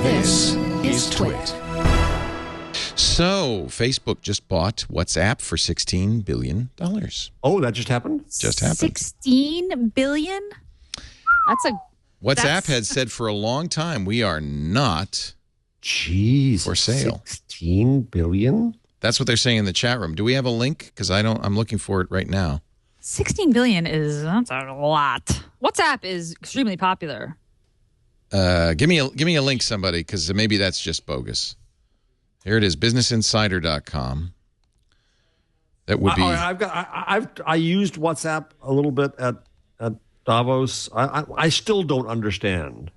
This is Twit. So, Facebook just bought WhatsApp for $16 billion. Oh, that just happened? Just happened. 16 billion? WhatsApp had said for a long time, we are not for sale. 16 billion? That's what they're saying in the chat room. Do we have a link? Because I'm looking for it right now. 16 billion that's a lot. WhatsApp is extremely popular. Give me a link, somebody, because maybe that's just bogus. Here it is, businessinsider.com. That would be. I used WhatsApp a little bit at Davos. I still don't understand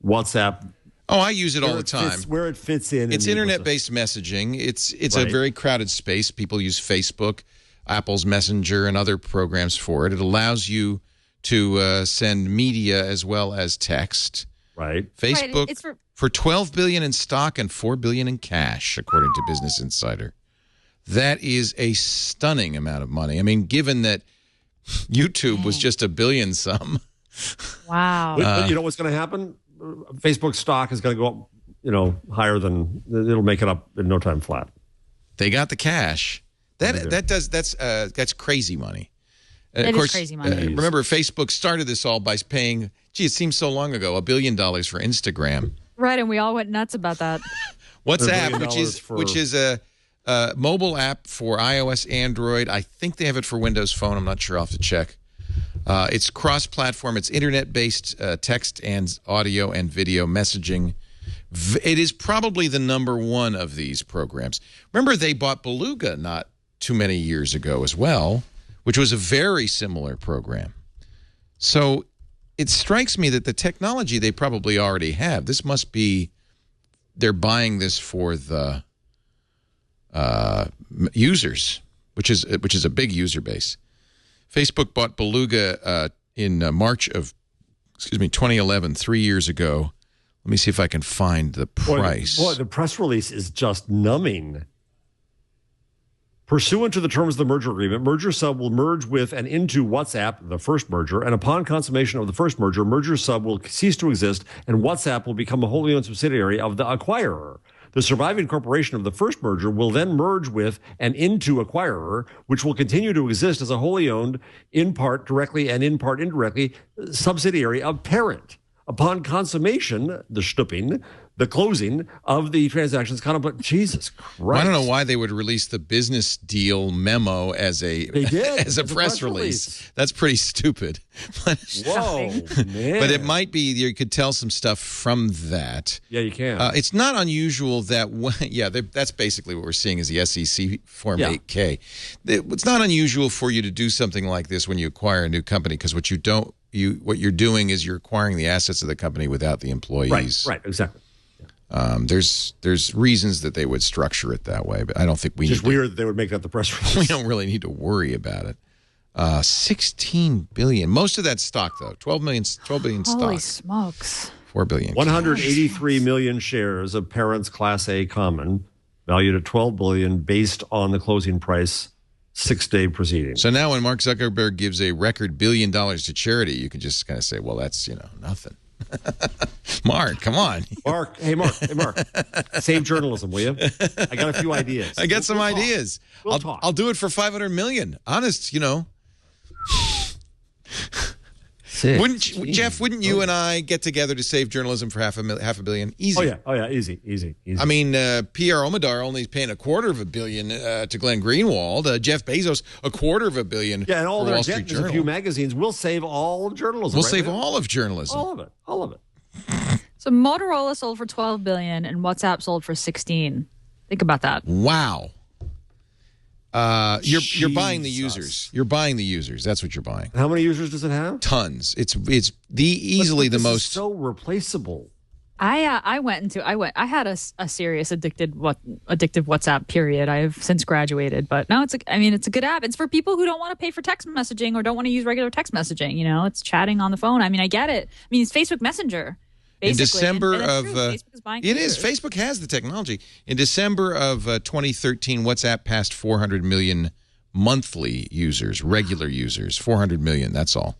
WhatsApp. Oh, I use it all the time. Where it fits in. It's internet-based messaging. It's right. A very crowded space. People use Facebook, Apple's Messenger, and other programs for it. It allows you to send media as well as text. Right. Facebook Right, for $12 billion in stock and $4 billion in cash, according to Business Insider. That is a stunning amount of money. I mean, given that YouTube was just $1 billion some. Wow. But you know what's going to happen? Facebook stock is going to go up, higher than it'll make it up in no time flat. They got the cash. That's crazy money. It is crazy money. Remember, Facebook started this all by paying. Gee, it seems so long ago. $1 billion for Instagram. Right, and we all went nuts about that. WhatsApp, which is a mobile app for iOS, Android. I think they have it for Windows Phone. I'm not sure. I'll have to check. It's cross-platform. It's internet-based text and audio and video messaging. It is probably the #1 of these programs. Remember, they bought Beluga not too many years ago as well, which was a very similar program. So it strikes me that the technology they probably already have. This must be they're buying this for the users, which is a big user base. Facebook bought Beluga in March of 2011, 3 years ago. Let me see if I can find the price. Boy, the press release is just numbing. Pursuant to the terms of the merger agreement, MergerSub will merge with and into WhatsApp, the first merger, and upon consummation of the first merger, MergerSub will cease to exist, and WhatsApp will become a wholly owned subsidiary of the acquirer. The surviving corporation of the first merger will then merge with and into acquirer, which will continue to exist as a wholly owned, in part directly and in part indirectly, subsidiary of parent. Upon consummation, the Stupping, the closing of the transactions contemplated. Jesus Christ! Well, I don't know why they would release the business deal memo as a press release. That's pretty stupid. Whoa, man! But it might be you could tell some stuff from that. Yeah, you can. It's not unusual that that's basically what we're seeing is the SEC Form 8K. It's not unusual for you to do something like this when you acquire a new company because what you're doing is you're acquiring the assets of the company without the employees. Right, exactly. There's reasons that they would structure it that way, but I don't think we. Just weird that they would make that the press release. We don't really need to worry about it. 16 billion. Most of that stock, though. 12 billion stock. Holy smokes. 4 billion. 183 million shares of Parent's Class A common, valued at 12 billion, based on the closing price. 6-day proceeding. So now, when Mark Zuckerberg gives a record $1 billion to charity, you can just kind of say, "Well, that's nothing." Mark, come on. Mark. Save journalism, will you? I got a few ideas. I got some ideas. We'll talk. I'll do it for $500 million. Honest, Jeff, wouldn't you and I get together to save journalism for half a billion? Easy. Oh yeah, easy. I mean, Pierre Omidyar only is paying $250 million to Glenn Greenwald. Jeff Bezos $250 million. Yeah, and all for they're Wall Street getting is Journal. a few magazines. We'll save all of journalism. We'll save all of journalism. All of it. So Motorola sold for $12 billion and WhatsApp sold for 16. Think about that. Wow. You're buying the users. You're buying the users. That's what you're buying. How many users does it have? Tons. It's easily the most. Is so replaceable. I had a serious addictive WhatsApp period. I have since graduated, but no, it's a good app. It's for people who don't want to pay for text messaging or don't want to use regular text messaging. It's chatting on the phone. I mean, I get it. I mean, it's Facebook Messenger. In December of Facebook has the technology. In December of 2013, WhatsApp passed 400 million monthly users, regular users, 400 million. That's all.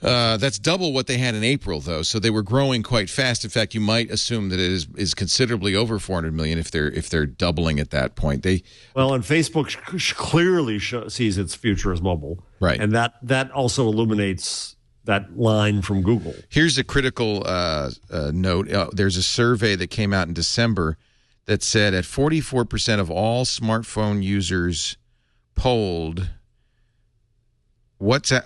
That's double what they had in April, though. So they were growing quite fast. In fact, you might assume that it is considerably over 400 million if they're doubling at that point. And Facebook clearly sees its future as mobile, right? And that also illuminates that line from Google. Here's a critical note. There's a survey that came out in December that said at 44% of all smartphone users polled, WhatsApp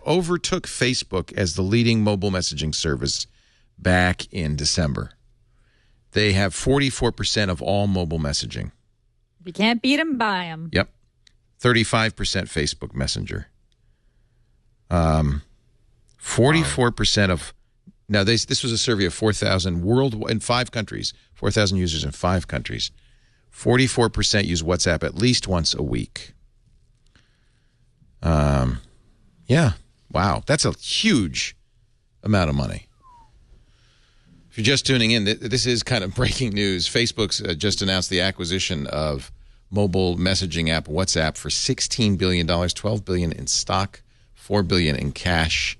overtook Facebook as the leading mobile messaging service back in December. They have 44% of all mobile messaging. If you can't beat them, buy them. Yep. 35% Facebook Messenger. 44% of... Now, this was a survey of 4,000 in 5 countries, 4,000 users in 5 countries. 44% use WhatsApp at least once a week. Yeah. Wow. That's a huge amount of money. If you're just tuning in, this is kind of breaking news. Facebook's just announced the acquisition of mobile messaging app WhatsApp for $16 billion, $12 billion in stock, $4 billion in cash.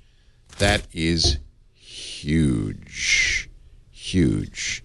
That is huge. Huge.